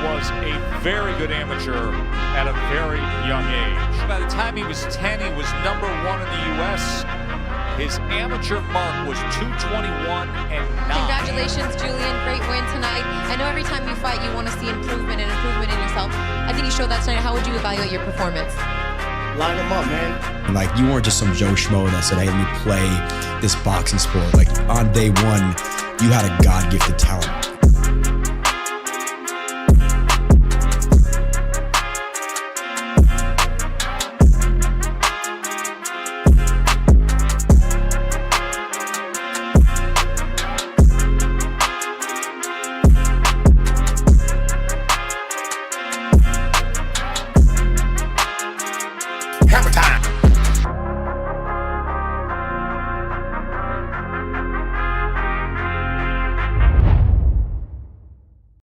was a very good amateur at a very young age. By the time he was 10, he was #1 in the U.S. His amateur mark was 221 and 9. Congratulations, Julian. Great win tonight. I know every time you fight, you want to see improvement and improvement in yourself. I think you showed that tonight. How would you evaluate your performance? Line them up, man. Like, you weren't just some Joe Schmo that said, hey, let me play this boxing sport. Like, on day one, you had a God-gifted talent.